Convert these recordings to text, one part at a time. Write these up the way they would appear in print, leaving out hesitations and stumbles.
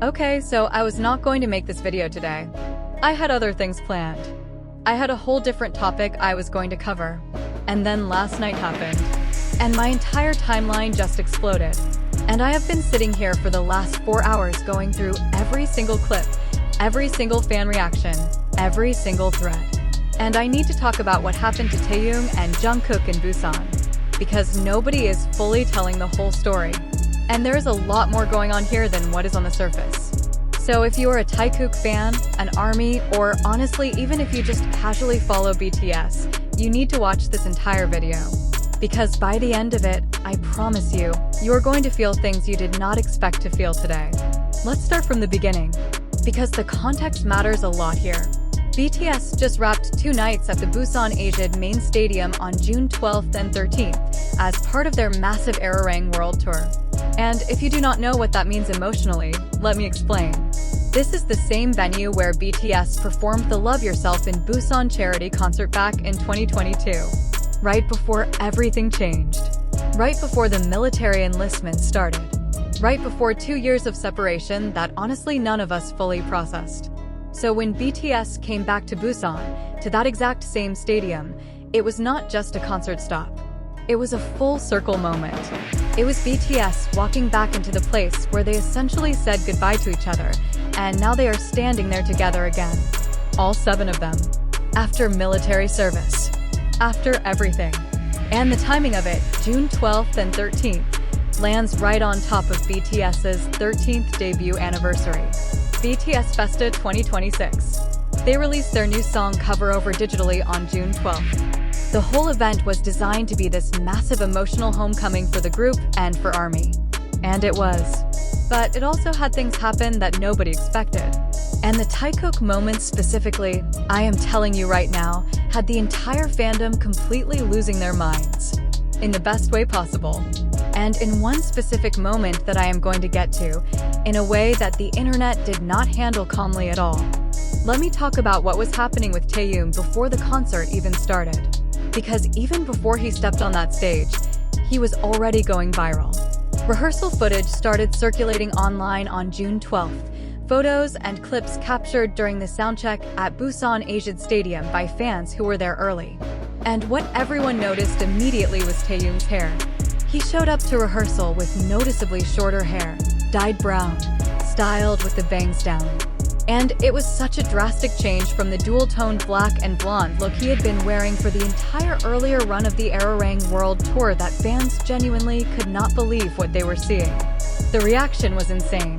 Okay, so I was not going to make this video today. I had other things planned. I had a whole different topic I was going to cover. And then last night happened. And my entire timeline just exploded. And I have been sitting here for the last 4 hours going through every single clip, every single fan reaction, every single thread. And I need to talk about what happened to Taehyung and Jungkook in Busan, because nobody is fully telling the whole story. And there's a lot more going on here than what is on the surface. So if you are a Taekook fan, an ARMY, or honestly even if you just casually follow BTS, you need to watch this entire video. Because by the end of it, I promise you, you are going to feel things you did not expect to feel today. Let's start from the beginning, because the context matters a lot here. BTS just wrapped 2 nights at the Busan Asian main stadium on June 12th and 13th as part of their massive Arirang World Tour. And if you do not know what that means emotionally, let me explain. This is the same venue where BTS performed the Love Yourself in Busan charity concert back in 2022. Right before everything changed. Right before the military enlistment started. Right before 2 years of separation that honestly none of us fully processed. So when BTS came back to Busan, to that exact same stadium, it was not just a concert stop. It was a full circle moment. It was BTS walking back into the place where they essentially said goodbye to each other, and now they are standing there together again. All 7 of them. After military service. After everything. And the timing of it, June 12th and 13th, lands right on top of BTS's 13th debut anniversary. BTS Festa 2026. They released their new song Cover Over digitally on June 12th. The whole event was designed to be this massive emotional homecoming for the group and for ARMY. And it was. But it also had things happen that nobody expected. And the Taekook moment specifically, I am telling you right now, had the entire fandom completely losing their minds. In the best way possible. And in one specific moment that I am going to get to, in a way that the internet did not handle calmly at all. Let me talk about what was happening with Taehyung before the concert even started. Because even before he stepped on that stage, he was already going viral. Rehearsal footage started circulating online on June 12th. Photos and clips captured during the soundcheck at Busan Asian Stadium by fans who were there early. And what everyone noticed immediately was Taehyung's hair. He showed up to rehearsal with noticeably shorter hair, dyed brown, styled with the bangs down. And it was such a drastic change from the dual-toned black and blonde look he had been wearing for the entire earlier run of the Arirang World Tour that fans genuinely could not believe what they were seeing. The reaction was insane.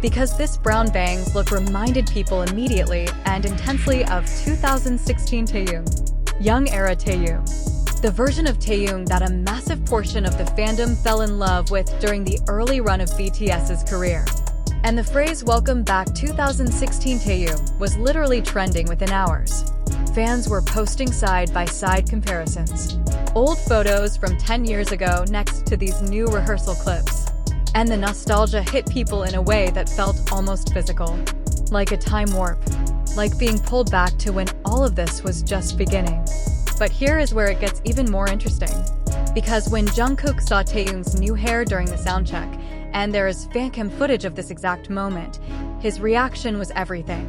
Because this brown bangs look reminded people immediately and intensely of 2016 Taehyung. Young era Taehyung. The version of Taehyung that a massive portion of the fandom fell in love with during the early run of BTS's career. And the phrase "Welcome back 2016 Taehyung" was literally trending within hours. Fans were posting side-by-side comparisons. Old photos from 10 years ago next to these new rehearsal clips. And the nostalgia hit people in a way that felt almost physical. Like a time warp. Like being pulled back to when all of this was just beginning. But here is where it gets even more interesting. Because when Jungkook saw Taehyung's new hair during the soundcheck, and there is fancam footage of this exact moment, his reaction was everything.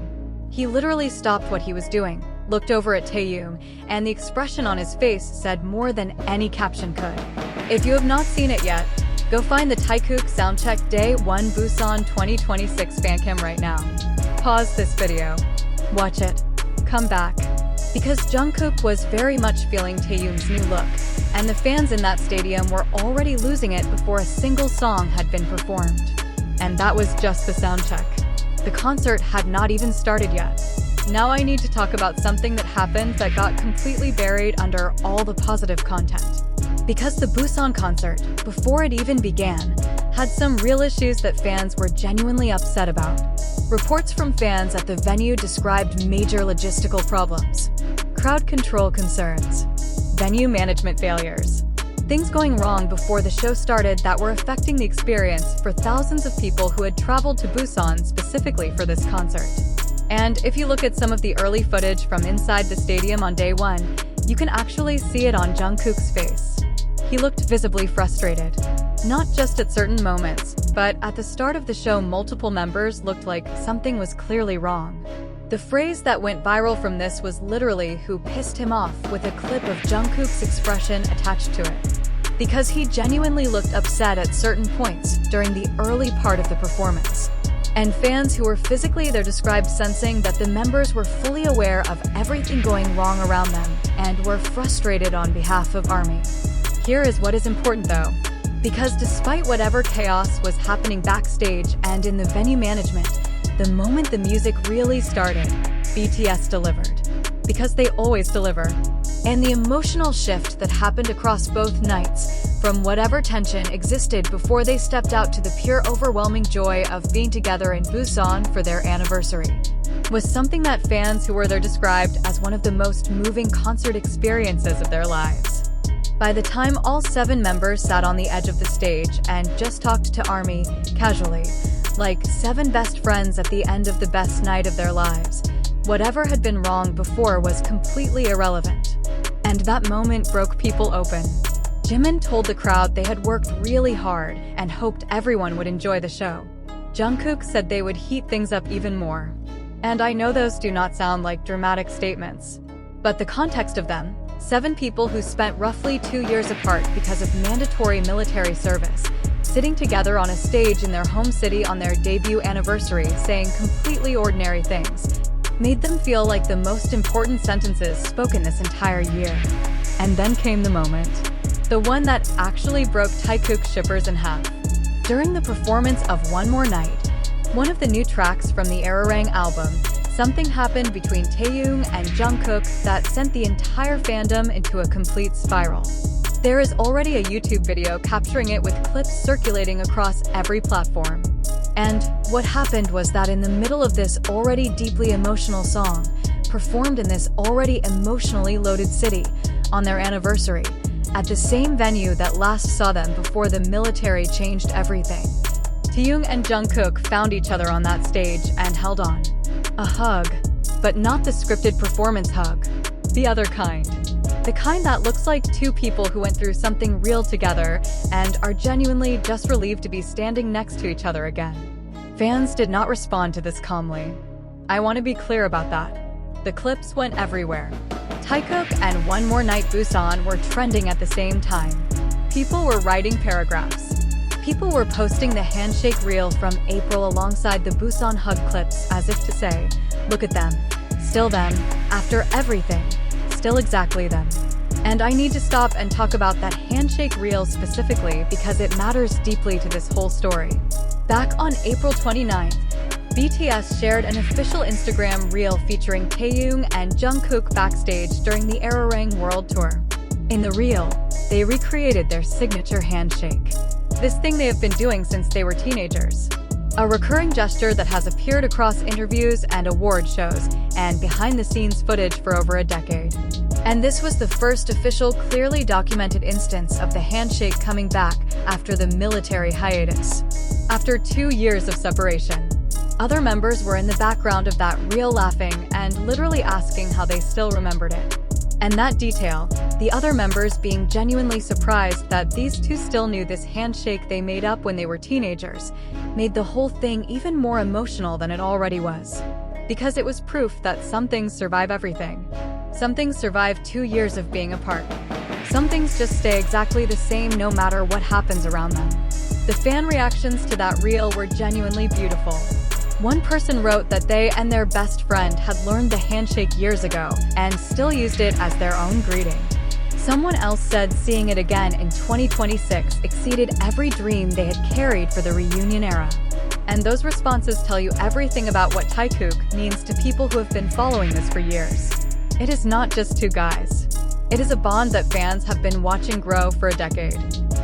He literally stopped what he was doing, looked over at Taehyung, and the expression on his face said more than any caption could. If you have not seen it yet, go find the Taekook Soundcheck Day 1 Busan 2026 fancam right now. Pause this video. Watch it. Come back. Because Jungkook was very much feeling Taehyung's new look, and the fans in that stadium were already losing it before a single song had been performed. And that was just the soundcheck. The concert had not even started yet. Now I need to talk about something that happened that got completely buried under all the positive content. Because the Busan concert, before it even began, had some real issues that fans were genuinely upset about. Reports from fans at the venue described major logistical problems, crowd control concerns, venue management failures, things going wrong before the show started that were affecting the experience for thousands of people who had traveled to Busan specifically for this concert. And if you look at some of the early footage from inside the stadium on day 1, you can actually see it on Jungkook's face. He looked visibly frustrated, not just at certain moments, but at the start of the show, multiple members looked like something was clearly wrong. The phrase that went viral from this was literally "who pissed him off," with a clip of Jungkook's expression attached to it, because he genuinely looked upset at certain points during the early part of the performance. And fans who were physically there described sensing that the members were fully aware of everything going wrong around them and were frustrated on behalf of ARMY. Here is what is important though, because despite whatever chaos was happening backstage and in the venue management, the moment the music really started, BTS delivered. Because they always deliver. And the emotional shift that happened across both nights, from whatever tension existed before they stepped out to the pure overwhelming joy of being together in Busan for their anniversary, was something that fans who were there described as one of the most moving concert experiences of their lives. By the time all 7 members sat on the edge of the stage and just talked to ARMY casually, like 7 best friends at the end of the best night of their lives, whatever had been wrong before was completely irrelevant. And that moment broke people open. Jimin told the crowd they had worked really hard and hoped everyone would enjoy the show. Jungkook said they would heat things up even more. And I know those do not sound like dramatic statements, but the context of them, 7 people who spent roughly 2 years apart because of mandatory military service, sitting together on a stage in their home city on their debut anniversary saying completely ordinary things, made them feel like the most important sentences spoken this entire year. And then came the moment. The one that actually broke Taekook shippers in half. During the performance of One More Night, one of the new tracks from the Arirang album, something happened between Taehyung and Jungkook that sent the entire fandom into a complete spiral. There is already a YouTube video capturing it with clips circulating across every platform. And what happened was that in the middle of this already deeply emotional song, performed in this already emotionally loaded city, on their anniversary, at the same venue that last saw them before the military changed everything, TAEHYUNG and Jungkook found each other on that stage and held on. A hug, but not the scripted performance hug. The other kind. The kind that looks like 2 people who went through something real together and are genuinely just relieved to be standing next to each other again. Fans did not respond to this calmly. I want to be clear about that. The clips went everywhere. Taekook and One More Night Busan were trending at the same time. People were writing paragraphs. People were posting the handshake reel from April alongside the Busan hug clips as if to say, look at them, still them, after everything, still exactly them. And I need to stop and talk about that handshake reel specifically because it matters deeply to this whole story. Back on April 29th, BTS shared an official Instagram reel featuring Taehyung and Jungkook backstage during the Arirang World Tour. In the reel, they recreated their signature handshake. This thing they have been doing since they were teenagers. A recurring gesture that has appeared across interviews and award shows and behind-the-scenes footage for over a decade. And this was the first official, clearly documented instance of the handshake coming back after the military hiatus. After 2 years of separation. Other members were in the background of that reel laughing and literally asking how they still remembered it. And that detail, the other members being genuinely surprised that these 2 still knew this handshake they made up when they were teenagers, made the whole thing even more emotional than it already was. Because it was proof that some things survive everything. Some things survive 2 years of being apart. Some things just stay exactly the same no matter what happens around them. The fan reactions to that reel were genuinely beautiful. One person wrote that they and their best friend had learned the handshake years ago and still used it as their own greeting. Someone else said seeing it again in 2026 exceeded every dream they had carried for the reunion era. And those responses tell you everything about what Taekook means to people who have been following this for years. It is not just 2 guys. It is a bond that fans have been watching grow for a decade.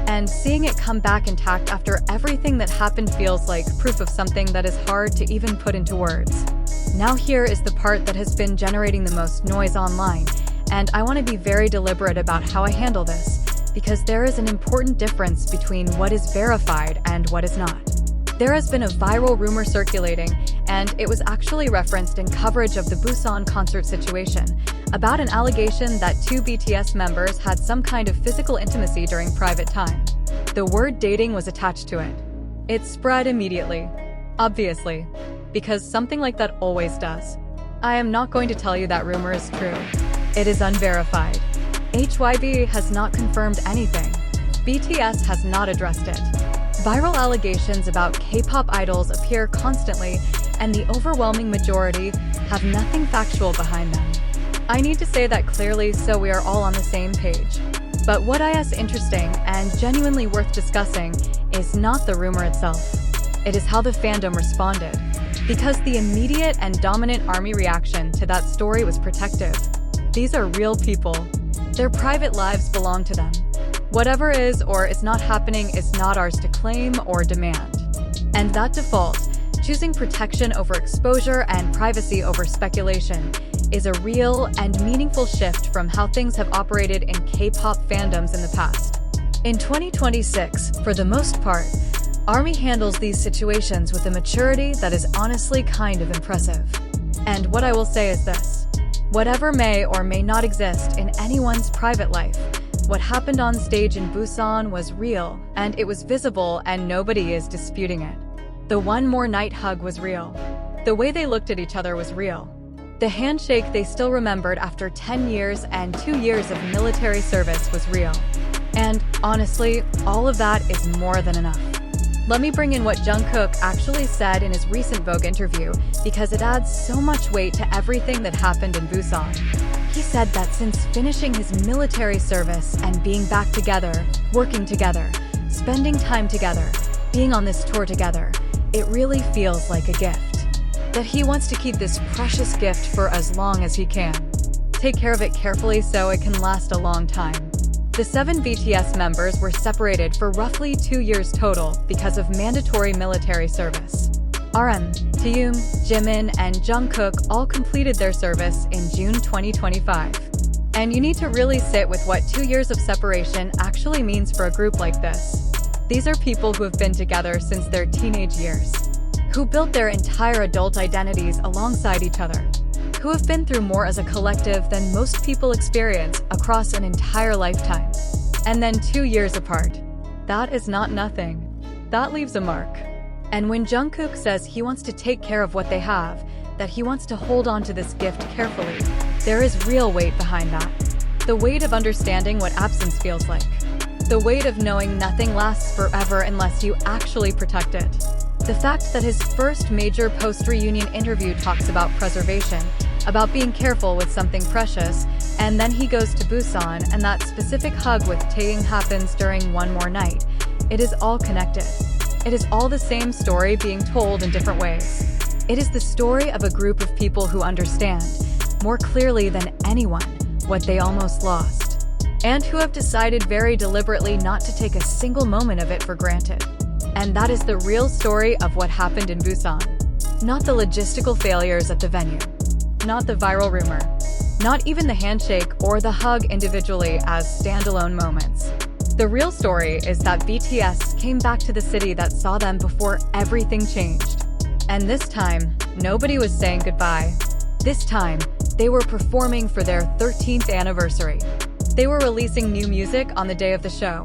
And seeing it come back intact after everything that happened feels like proof of something that is hard to even put into words. Now here is the part that has been generating the most noise online, and I want to be very deliberate about how I handle this, because there is an important difference between what is verified and what is not. There has been a viral rumor circulating, and it was actually referenced in coverage of the Busan concert situation, about an allegation that 2 BTS members had some kind of physical intimacy during private time. The word dating was attached to it. It spread immediately. Obviously. Because something like that always does. I am not going to tell you that rumor is true. It is unverified. HYB has not confirmed anything. BTS has not addressed it. Viral allegations about K-pop idols appear constantly, and the overwhelming majority have nothing factual behind them. I need to say that clearly so we are all on the same page. But what is interesting and genuinely worth discussing is not the rumor itself. It is how the fandom responded. Because the immediate and dominant ARMY reaction to that story was protective. These are real people. Their private lives belong to them. Whatever is or is not happening is not ours to claim or demand. And that default, choosing protection over exposure and privacy over speculation, is a real and meaningful shift from how things have operated in K-pop fandoms in the past. In 2026, for the most part, ARMY handles these situations with a maturity that is honestly kind of impressive. And what I will say is this. Whatever may or may not exist in anyone's private life, what happened on stage in Busan was real, and it was visible, and nobody is disputing it. The one more night hug was real. The way they looked at each other was real. The handshake they still remembered after 10 years and 2 years of military service was real. And honestly, all of that is more than enough. Let me bring in what Jungkook actually said in his recent Vogue interview because it adds so much weight to everything that happened in Busan. He said that since finishing his military service and being back together, working together, spending time together, being on this tour together, it really feels like a gift. That he wants to keep this precious gift for as long as he can. Take care of it carefully so it can last a long time. The 7 BTS members were separated for roughly 2 years total because of mandatory military service. RM, TAEHYUNG, Jimin, and Jungkook all completed their service in June 2025. And you need to really sit with what 2 years of separation actually means for a group like this. These are people who have been together since their teenage years, who built their entire adult identities alongside each other, who have been through more as a collective than most people experience across an entire lifetime. And then 2 years apart. That is not nothing. That leaves a mark. And when Jungkook says he wants to take care of what they have, that he wants to hold on to this gift carefully, there is real weight behind that. The weight of understanding what absence feels like. The weight of knowing nothing lasts forever unless you actually protect it. The fact that his first major post-reunion interview talks about preservation, about being careful with something precious, and then he goes to Busan and that specific hug with Taehyung happens during one more night. It is all connected. It is all the same story being told in different ways. It is the story of a group of people who understand, more clearly than anyone, what they almost lost, and who have decided very deliberately not to take a single moment of it for granted. And that is the real story of what happened in Busan. Not the logistical failures at the venue. Not the viral rumor. Not even the handshake or the hug individually as standalone moments. The real story is that BTS came back to the city that saw them before everything changed. And this time, nobody was saying goodbye. This time, they were performing for their 13th anniversary. They were releasing new music on the day of the show.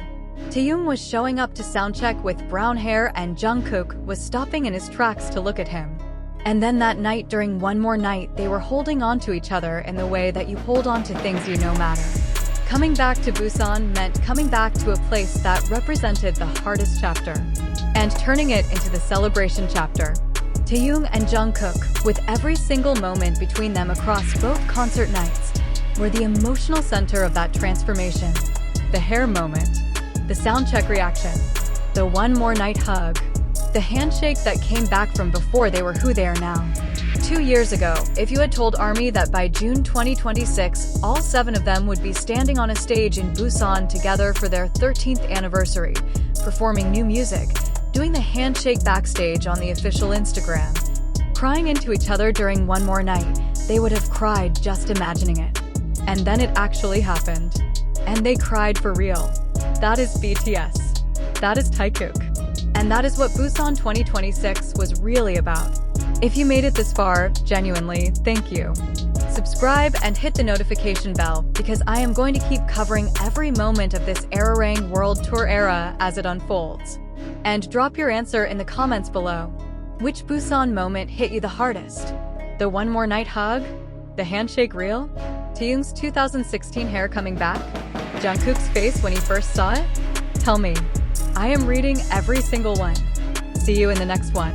Taehyung was showing up to Soundcheck with brown hair and Jungkook was stopping in his tracks to look at him. And then that night during One More Night, they were holding on to each other in the way that you hold on to things you know matter. Coming back to Busan meant coming back to a place that represented the hardest chapter, and turning it into the celebration chapter. Taehyung and Jungkook, with every single moment between them across both concert nights, were the emotional center of that transformation. The hair moment, the Soundcheck reaction, the One More Night hug, the handshake that came back from before they were who they are now. 2 years ago, if you had told ARMY that by June 2026, all 7 of them would be standing on a stage in Busan together for their 13th anniversary, performing new music, doing the handshake backstage on the official Instagram, crying into each other during One More Night, they would have cried just imagining it. And then it actually happened. And they cried for real. That is BTS. That is Taekook. And that is what Busan 2026 was really about. If you made it this far, genuinely, thank you. Subscribe and hit the notification bell because I am going to keep covering every moment of this Arirang World Tour era as it unfolds. And drop your answer in the comments below. Which Busan moment hit you the hardest? The one more night hug? The handshake reel? Taehyung's 2016 hair coming back? Jungkook's face when he first saw it? Tell me. I am reading every single one. See you in the next one.